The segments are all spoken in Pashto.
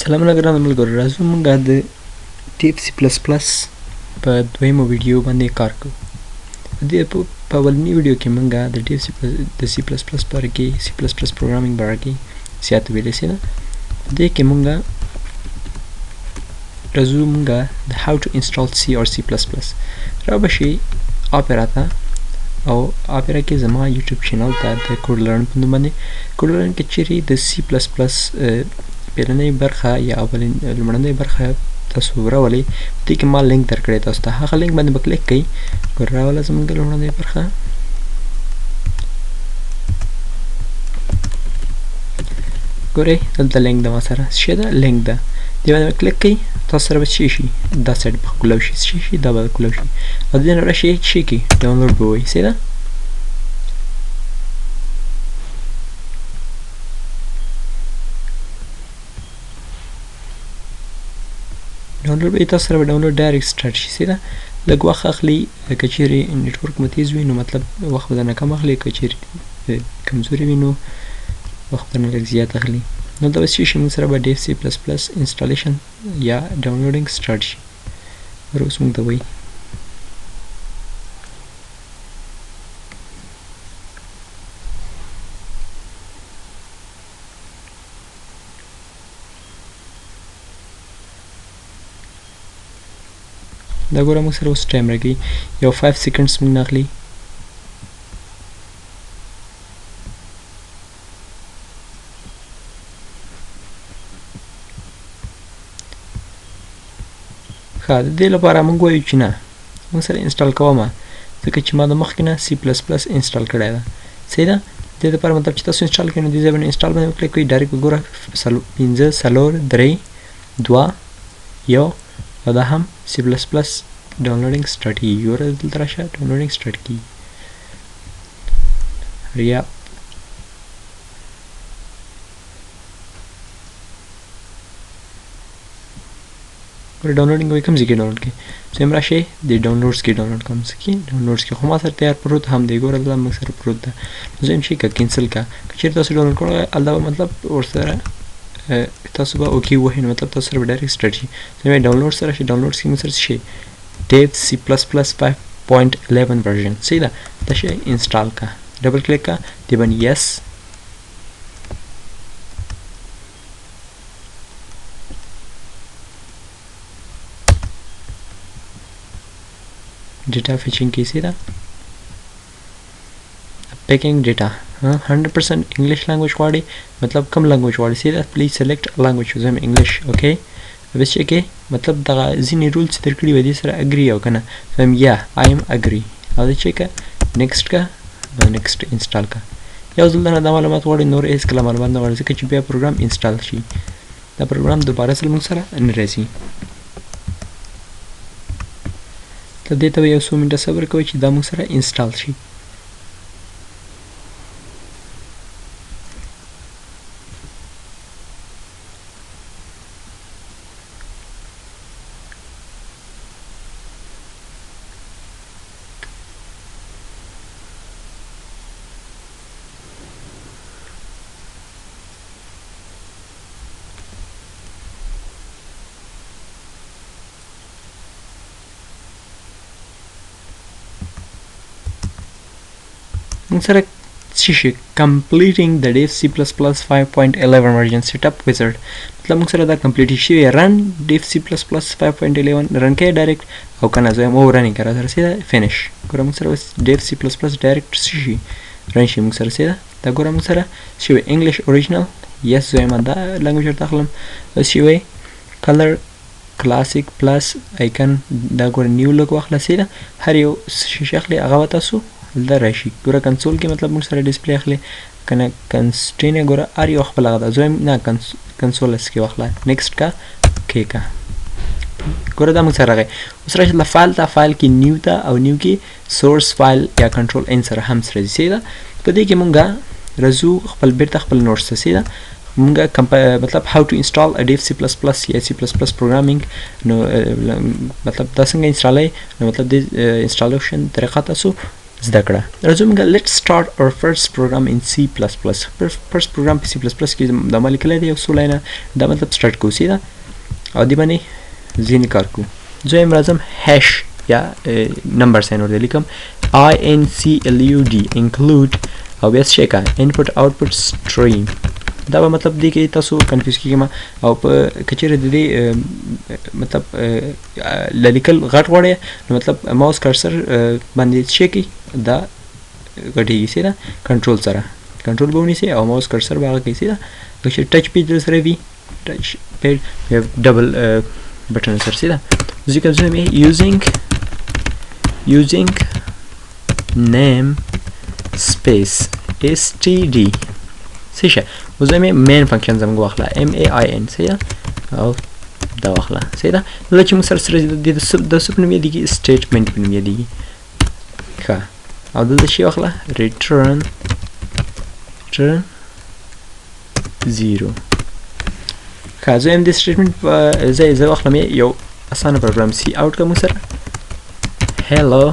سلامونه ګران ملګرو، راځو موږ د ټیپ سی پلس پلس په دویمه ویډیو باندې کار کوو. په اولني ویډیو کې موږ د ټیپ سی پلس پلس په اړه کې سی پلس پلس پروګرامینګ په اړه کې زیات ویلې سي. په دې کې موږ راځو موږ د how to install C or C++. راوبشي اپرا ته او اپرا کې زما یوټیوب چینل ته د کوډ لرن په نوم باندې کوډ لرن کې چیرې د C++ پیرنۍ برخه یا لومړنۍ برخه تاسو راولئ. دې کې ما لینک درکړی تاسو ته، هغه لینک باندې به کلیک کړئ. ګور راوله زموږ لومړنۍ برخه. ګورئ دلته لینک ده، ما سره څه ده لینک ده، دې باندې کلیک کړئ. تاسو سره به څه شي دا سایډ به کولاو شي، څه شي دا به کولاو شي او دې نه راشي څه کې ډاونلوډ به وایي. څه ده ډاونلوډ به تاسو سره به ډاونلوډ ډایرکټ سټارټ شي. څه ده لږ وخت اخلي، که چیرې نیټورک مو تیز وي نو مطلب وخت به درنه کم اخلي، که چیرې کمزوري وي نو وخت درنه لږ زیات اخلي. نو دا به څه شي موږ سره به ډیف سی پلس پلس انسټالیشن یا ډاونلوډینګ سټارټ شي. اوس موږ ته وایي دا ګوره موږ سره اوس ټایم راکوي، یو 5 سیکنډز موږ نه اخلي. ښه د دې لپاره موږ وایو چې نه موږ سره انسټال کومه، ځکه چې ما د مخکې نه سی پلس پلس انسټال کړی ده. صحیح ده، دې لپاره مطلب چې تاسو انسټال کړئ نو دې ځای باندې انسټال باندې وکلیک کړئ. ډایرکټ ګوره 5 4 3 2 1 او دا هم سی پلس پلس ډاونلوډینګ سټارټ کیږي. ګوره دلته راشه ډاونلوډینګ سټارټ کیږي. ریا ګوره ډاونلوډینګ وایي کوم ځای کې ډاونلوډ کړئ. زه هم راشئ د ډاونلوډز کې ډاونلوډ کوم، څه کې ډاونلوډز کې خو ما سره تیار پروت هم دی. ګوره دلته موږ سره پروت ده. نو زه هم شي که کینسل که چېرې تاسو ډاونلوډ کړی هلته به مطلب ورسره تاسو به اوکې ووهئ نو مطلب تاسو سره به ډایرکټ سټارټ شي. زه وایم ډاونلوډ سره شي، ډاونلوډز کې موږ سره څه شي ډیف سی پلس پلس 5.11 ورژن. صحیح ده، دا شی انسټال کا، ډبل کلیک کا، دې باندې یس ډیټا فیچینګ کې. صحیح ده، پیکینګ ډیټا 100% انګلیش لانګویج غواړي، مطلب کوم لانګویج غواړي. صحیح ده، پلیز سلیکټ لانګویج، زه هم انګلیش اوکې. بس چې کې مطلب دغه ځینې رولز درکړي وي دې سره اګري او که نه. زه هم یا آی ایم اګري او دا چې که نیکسټ که نیکسټ انسټال که. یو ځل نه دا معلومات غواړي، نور هېڅ کله معلومات نه غواړي، ځکه چې بیا پروګرام انسټال شي دا پروګرام دوباره ځل موږ سره نه راځي. دې ته به یو څو منټه صبر کوئ چې دا موږ سره انسټال شي. موږ سره څه شي completing the dev C++ 5.11 version setup wizard. مطلب موږ سره دا کمپلیټ شوی. رن dev C++ 5.11 رن کوي ډایرکټ او که نه زه یم رنینګ که را سره سیده فینش. ګوره موږ سره اوس dev C++ ډایرکټ څه شي رن شي موږ سره. سیده دا ګوره موږ سره شوی انګلیش اوریجنل یس، زه یم دا لانګویج ورته اخلم. اوس شوی کلر کلاسیک پلس آیکن، دا ګوره نیو لوګ واخله. سیده هر یو شیشه اخلي هغه به تاسو دلته راشي. ګوره کنسول کې مطلب موږ سره ډسپلی اخلي، که نه کنسټین یې ګوره هر یو خپل هغه ده. زه وایم نه کنسولس کې واخله، نیکسټ کا کې کا. ګوره دا موږ سره راغی. اوس راشه د فایل ته، فایل کې نیو ته او نیو کې سورس فایل یا کنټرول ان سره هم سره ځي. ده په دې کې مونږ راځو خپل بیرته خپل نوټس ته. سیده مونږ مطلب how to install a dev C++ یا C++ programming نو مطلب دا څنګه انسټالای، نو مطلب د انسټالیشن طریقه تاسو زده کړه. راځو موږ let's start our first program in C++. first program په C++ کې د عمل کړی دی یو څو لاینه دا مطلب سټارټ کوو سیده او دی باندې ځینې کار کوو. زه یم راځم هش یا نمبر ساين ورته لیکم include include او بیا څه کا input output stream. دا به مطلب دی کې تاسو کنفیوز کیږئ او په کچېره د دې مطلب لیکل غټ وړه مطلب ماوس کرسر باندې څه کی دا غټیږي سره کنټرول سره کنټرول به ونیسي او ماوس کرسر به هغه کې سره چې ټچ پیډ سره وي ټچ پیډ ډبل بٹن سره سره ځکه زه مې using name space std سیشه وزمه مین فنکشن زموږ واخله main سیده او دا واخله سیده نو چې موږ سره د سب نوم یې دیږي سټیټمنټ نوم یې دیږي ښه او دلته شي واخله return 0 ښه زه هم د سټیټمنټ زه واخلم یو اسانه پروګرام سی اوټ کوم سره hello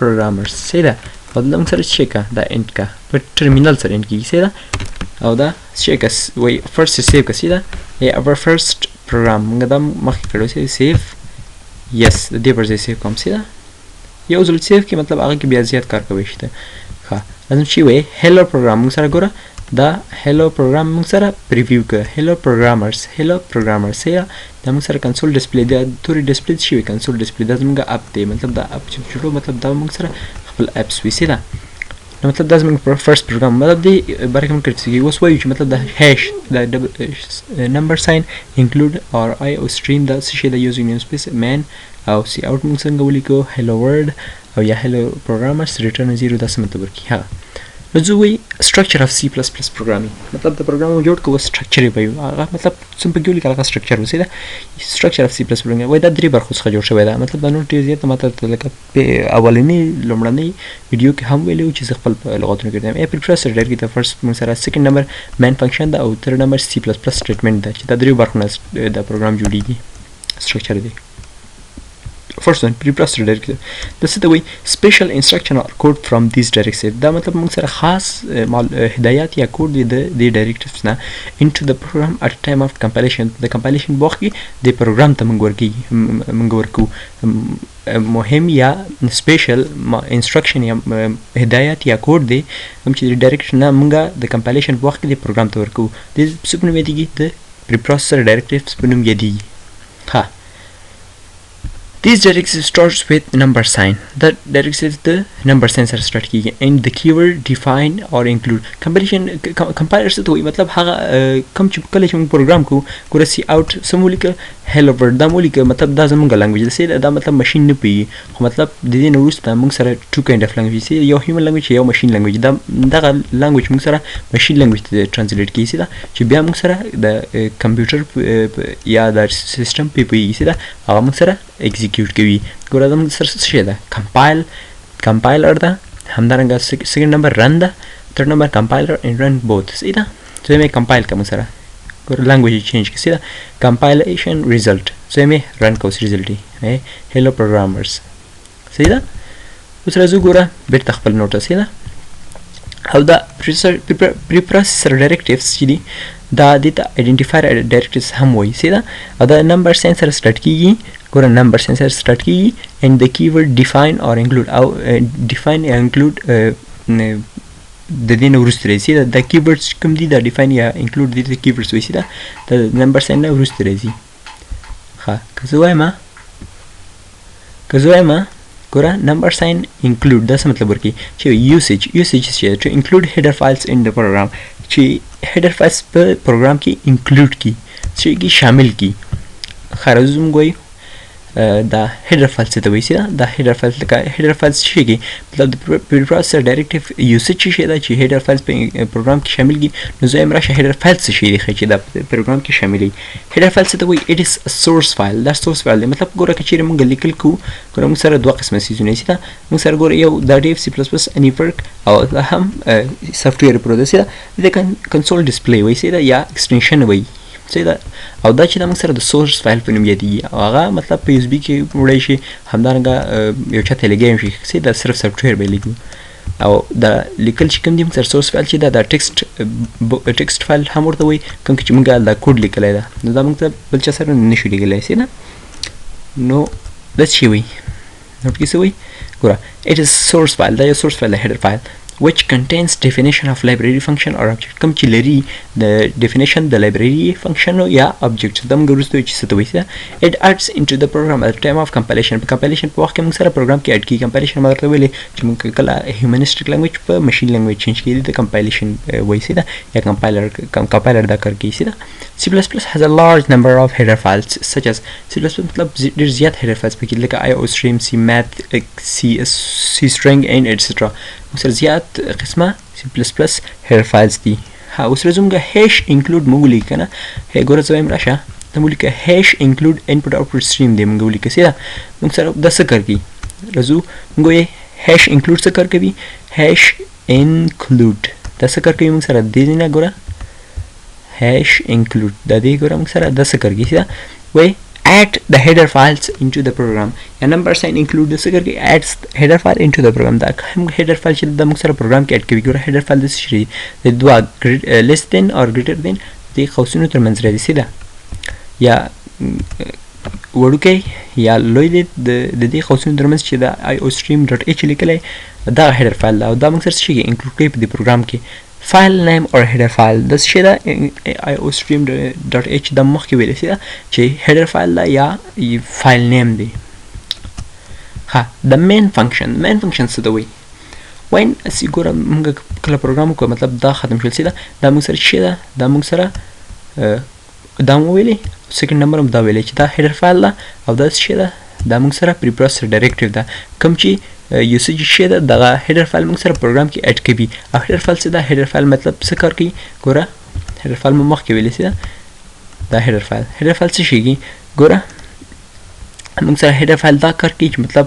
programmers سیده او دلته موږ سره چیک دا انټ کا په ټرمینل سره انټ کیږي سیده او دا چیک وای فرست سیو کا سیده یا our first program موږ دا مخکې کړو سیو یس د دې پر ځای سیو کوم سیده یو ځل سیو کې مطلب هغه کې بیا زیات کار کوي شته ښه لازم شي وای hello program موږ سره ګوره دا hello program موږ سره پریویو کړ hello programmers سیده دا موږ سره کنسول ډسپلی دا توري ډسپلی شي کنسول ډسپلی دا زموږ اپ دی مطلب دا اپ چې جوړو مطلب دا موږ سره خپل اپس وي سیده نو مطلب دا زموږ فرست پروګرام مطلب دی برکه موږ کړی اوس وایو چې مطلب دا هش دا نمبر ساين انکلود اور آی او سټریم دا څه شي دا یوزینګ نیم سپیس مین او سی اوټ موږ څنګه ولیکو hello world او یا hello programmers return 0 دا څه مطلب ورکی ها نو زه وی structure of C++ programming مطلب د پروګرام جوړ کوو structure یې وایو هغه مطلب څنګه کې ولیکل هغه structure وسیده structure of C++ programming وای دا درې برخو څخه جوړ شوی دا مطلب دا نور ډیر زیات مطلب لکه اولنی لومړنی ویډیو کې هم ویلو چې خپل لغاتونه کړم preprocessor directive the first موږ سره second number main function دا او third number C++ statement دا چې دا درې برخو نه دا پروګرام جوړیږي structure دی first one preprocessor directive this is the way special instruction or code from these directives دا مطلب موږ سره خاص هدایات یا کوډ دی د directives نه into the program at time of compilation the compilation وخت کې د پروګرام ته موږ ورکو مهم یا special instruction یا هدایات یا کوډ دی چې د directive نه موږ د compilation وخت کې د پروګرام ته ورکو د سپنوم دیږي د preprocessor directives سپنوم دی ها These directives starts with number sign. That directives the number sign سره start کیږي and the keyword define or include compilation compiler څه ته وایي مطلب هغه کوم چې کله چې موږ پروګرام کوو ګوره سی اوټ سمولیکه hello world دا مولیکه مطلب دا زموږ لانګویج دی دا مطلب ماشین نه پیږي خو مطلب د دې نه وروسته موږ سره two kind of language دی یو human language یو machine language دا دغه language موږ سره machine language ته translate کیږي دا چې بیا موږ سره د کمپیوټر یا د سیستم په پیږي دا هغه موږ سره execute کوي ګوره دا موږ سره څه ده compiler ده همدارنګه second number run ده third number compiler and run both سیده زه مې compile کوم سره ګوره language change کې سیده compilation result زه مې run کوم result دی hello programmers سیده اوس راځو ګوره بیرته خپل نوټ سیده او دا preprocessor directives چې دي دا د identifier directives هم وایي سیده او دا number sign سره start کیږي ګوره number sign سره start کیږي and the keyword define or include او define یا include د دې نه وروسته راځي دا keywords کوم دي دا define یا include دي keywords وایي سیده د number sign نه وروسته راځي ښه که زه وایم ګوره number sign include دا څه مطلب ورکوي چې usage چې to include header files in the program چې header files په پروګرام کې include کی چې کی شامل کی خرازم ګوي دا header files ته وایي دا header files لکه header files شي کی مطلب د preprocessor directive usage شي دا چې header files په پروګرام کې شامل کی نو زم راشه header files شي دی چې دا پروګرام کې شاملې header files ته وایي it is a source file دا source file دی مطلب ګوره کچېره موږ لیکل کو ګوره موږ سره دوه قسمه سیزونه سي دا موږ سره ګوره یو دا ډیف C++ any work او هم سافټویر پروسس دا د کنسول ډسپلی وایي دا یا ایکستنشن وایي څه دا او دا چې دا موږ سره د سورس فایل په نوم یادېږي او هغه مطلب په یو اس بي کې وړی شي همدارنګه یو چا ته لګی شي څه دا صرف سافټویر به لیکو او دا لیکل چې کوم دي موږ سره سورس فایل چې دا د ټیکسټ فایل هم ورته وایي کوم چې موږ دا کوډ لیکلی ده نو دا موږ ته بل چا سره نشو لیکلی څه نه نو دا څه وایي نو پکې څه وایي ګوره it is source file دا یو source file د header file which contains definition of library function or object کوم چې لري د definition د library function یا object دا موږ وروسته چې څه ته وایي it adds into the program at the time of compilation په compilation په وخت کې موږ سره program کې add کیږي compilation ما درته ویلې چې موږ کله humanistic language په machine language change کړي د compilation وایي دا یا compiler دا کار کوي دا C++ has a large number of header files such as C++ مطلب ډېر زیات header files پکې لکه IOStream C math C string and etc موږ سره زیات قسمه C++ header files دي ها اوس زموږ hash include موږ لیکو کنه ګوره زه وایم راشه ته موږ لیکو hash include input output stream دی موږ لیکو سیده موږ سره د څه کار کوي راځو موږ یې hash include څه کار کوي hash include دا څه کار کوي موږ سره دې نه ګوره hash include دا دې ګوره موږ سره د څه کار کوي وای add the header files into the program یا number sign include د څه کار کوي adds header file into the program دا کوم header file چې د موږ سره program کې add کوي ګوره header file د څه شي د دوه less than or greater than د قوسونو ترمنځ راځي سیده یا وړوکی یا لوی دی د دې قوسونو ترمنځ چې د iostream.h لیکلی دا header file دا او دا موږ سره څه شي include کوي په دې program کې file name or header file د څه شي دا iostream.h د مخکې ویلی سي دا چې header file دا یا file name دی ها د main function څه ته وایي when اسی ګوره موږ کله پروګرام وکړو مطلب دا ختم شول سي دا موږ سره څه ده دا موږ سره دا مو ویلي سیکنډ نمبر هم دا ویلی چې دا header file ده او دا څه شي ده دا موږ سره preprocessor directive ده کوم چې یوسیج شي ده دغه header file موږ سره پروګرام کې اډ کوي او header file څه ده header file مطلب څه کار کوي ګوره header file مو مخکې ویلی سي دا header file څه شي ګوره موږ سره header file دا کار کوي چې مطلب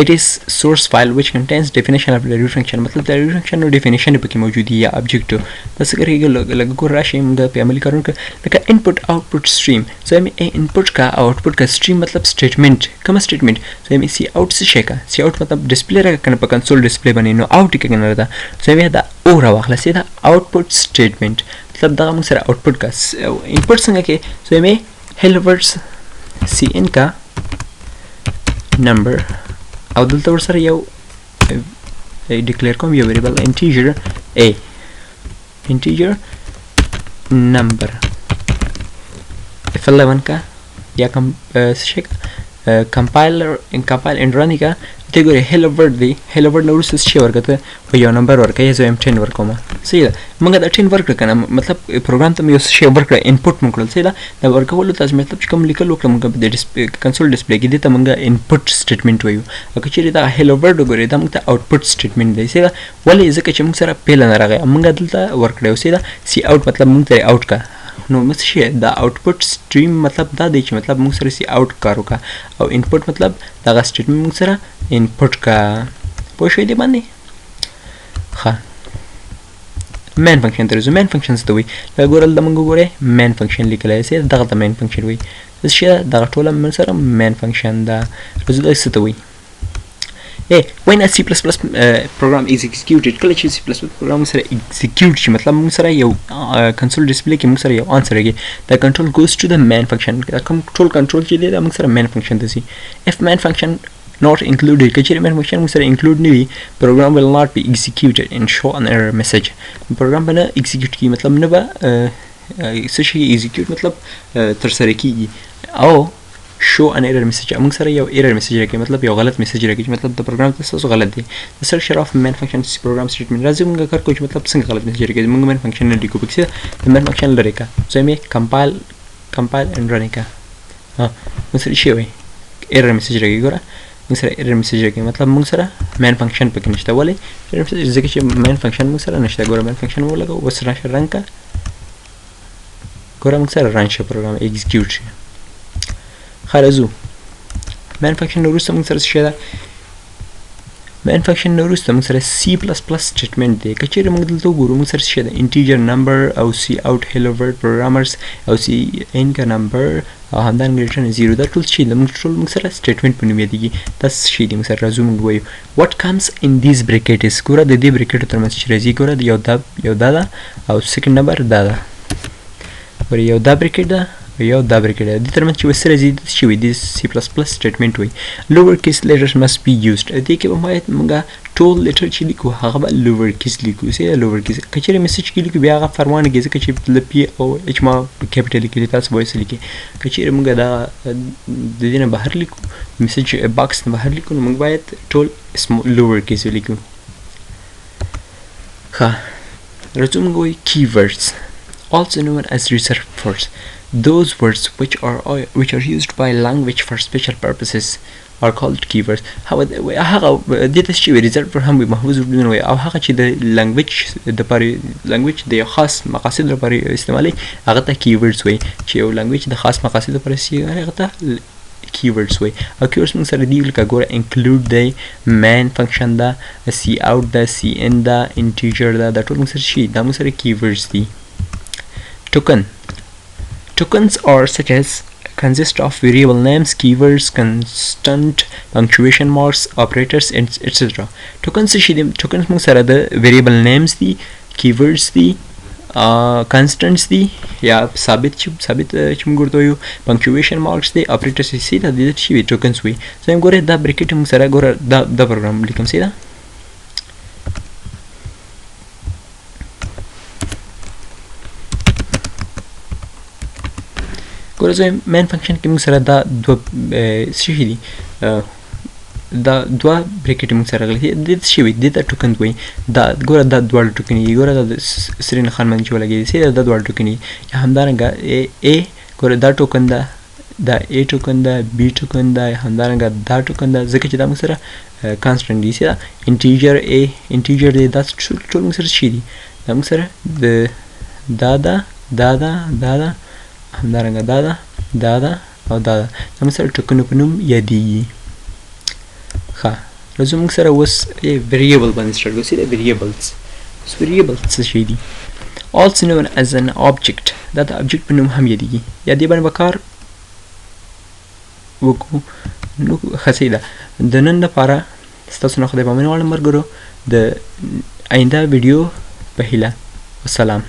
it is source file which contains definition of library function مطلب د library function نو definition پکې موجود یا object دا څه کوي لکه ګور راشي موږ په عملي کارونه کې لکه input output stream so input کا output کا stream مطلب statement کوم statement so see out څه شي کا see out مطلب display راکنه کنه په console display باندې نو out کې کنه دا so دا او راوخله سي دا output statement مطلب دا موږ سره output کا input څنګه کې so hello words cn کا number او دلته ورسره یو declare کوم یو variable integer number f11 کا یا compile and run کا ته ګوره hello world دی hello world نو ورسره شي ورکته په یو نمبر ورکه زه 10 ورکوم صحیح ده موږ دا 10 ورکړه کنه مطلب پروګرام ته یو شی ورکړه انپوټ موږ کړل صحیح ده دا ورکول تاسو مطلب چې کوم لیکل وکړه موږ د کنسول ډسپلی کې دته موږ انپوټ سټیټمنټ وایو او چې دا hello world وګورئ دا موږ ته آوټپوټ سټیټمنټ دی صحیح ده ولې ځکه چې موږ سره پیل نه راغی موږ دلته ورکړو صحیح ده سی اوټ مطلب موږ ته اوټ کا نو مڅ شي دا آوټپوټ سټریم مطلب دا دی چې مطلب موږ سره سی اوټ کارو کا او انپوټ مطلب دا سټیټمنټ موږ سره انپوټ کا پوه شئ دی باندې ها main function ته main functions ته وي دا ګورل د موږ ګوره main function لیکلای سي دغه د main function وي څه شي دا ټوله موږ سره main function دا رزق څه ته وي when a C++ program is executed کله چې C++ program سره execute شي مطلب موږ سره یو console display کې موږ سره یو answer راګي دا control goes to the main function دا کوم ټول control چې دی دا موږ سره main function ته سي if main function not included کچې main function موږ سره include نه وي program will not be executed and show an error message program به نه execute کی مطلب نه به څه شي execute مطلب تر سره کیږي او show an error message موږ سره یو error message راکړي مطلب یو غلط message راکړي مطلب د پروګرام تاسو غلط دی د search of main function program statement راځي موږ کار کوو مطلب څنګه غلط message راکړي موږ main function نه لیکو پکې د main function لري کا زمي compile and run کا موږ سره شي وي error message راکړي ګوره موږ سره error message راکړي مطلب موږ سره main function پکې نشته ولې error message ځکه چې main function موږ سره نشته ګوره main function مو لګو وسره رن کا ګوره موږ سره run شي پروګرام execute شي خرزو main function وروسته موږ سره څه ده main function نه وروسته موږ سره C++ statement دی. که چیرې موږ دلته وګورو موږ سره څه ده integer number او cout hello world programmers او cin کا number او همدارنګه return 0 دا ټول شي موږ سره statement په نوم یادېږي. دا شي دی موږ سره راځو موږ وایو what comes in these brackets. ګوره د دې bracket ترمنځ چې راځي ګوره یو دا ده او second number دا ده. ګوره یو دا bracket ده یو دا bracket ده. د ترمنځ چې وسره راځي چې وي د C++ statement وي. lower case letters must be used. دې کې به باید موږ ټول لیټر چې لیکو هغه به lower case لیکو. سي lower case که چیرې میسج کې لیکو بیا هغه فرمان کې ځکه چې د پی او اچ ما کیپټل کې تاسو وایس لیکي. که چیرې موږ دا د دې نه بهر لیکو میسج باکس نه بهر لیکو نو موږ باید ټول lower case لیکو. ښه راځو موږ وایو keywords also known as reserved words. Those words which are used by language for special purposes are called keywords. هغه دې ته چې reserved word هم محفوظ وردونه وي او هغه چې د language د خاص مقاصد لپاره استعمالي هغه ته keywords وي. چې یو language د خاص مقاصد لپاره استعمالي هغه ته keywords وي. او keywords موږ سره دی لکه ګوره include دی main function ده cout ده cin ده integer ده دا ټول موږ سره شي دا موږ سره keywords دي. Tokens are such as consist of variable names, keywords, constant, punctuation marks, operators, etc. Tokens موږ سره د variable names دي keywords دي constants دي یا ثابت چې موږ ورته وایو punctuation marks دي operators دي دا د شي tokens وي. زه ګوره دا bracket موږ سره ګوره دا پروګرام لیکم سي دا ګوره زه main function کې موږ سره دا دوه شي دي دا دوه bracket موږ سره غلي د شي وي د ټوکن وي دا ګوره دا دوه ټوکن یې ګوره د سرین خان منځ ولګي سي دا دوه ټوکن یې همدارنګه a ګوره دا ټوکن دا a ټوکن دا b ټوکن دا همدارنګه دا ټوکن دا ځکه چې دا موږ سره constant دي سي دا integer دی دا ټول موږ سره شي دي دا موږ سره د دا همدارنګه دا او دا موږ سره ټوکنو په نوم یادېږي. ښه راځو موږ سره اوس variable باندې سټارټ کوو. سي variables څه شي دي also known as an object. دا د object په نوم هم یادېږي یا دې باندې به کار وکړو نو ښه سي ده د نن لپاره ستاسو نه خدای پاماني غواړم ملګرو د آینده ویډیو په هیله. والسلام.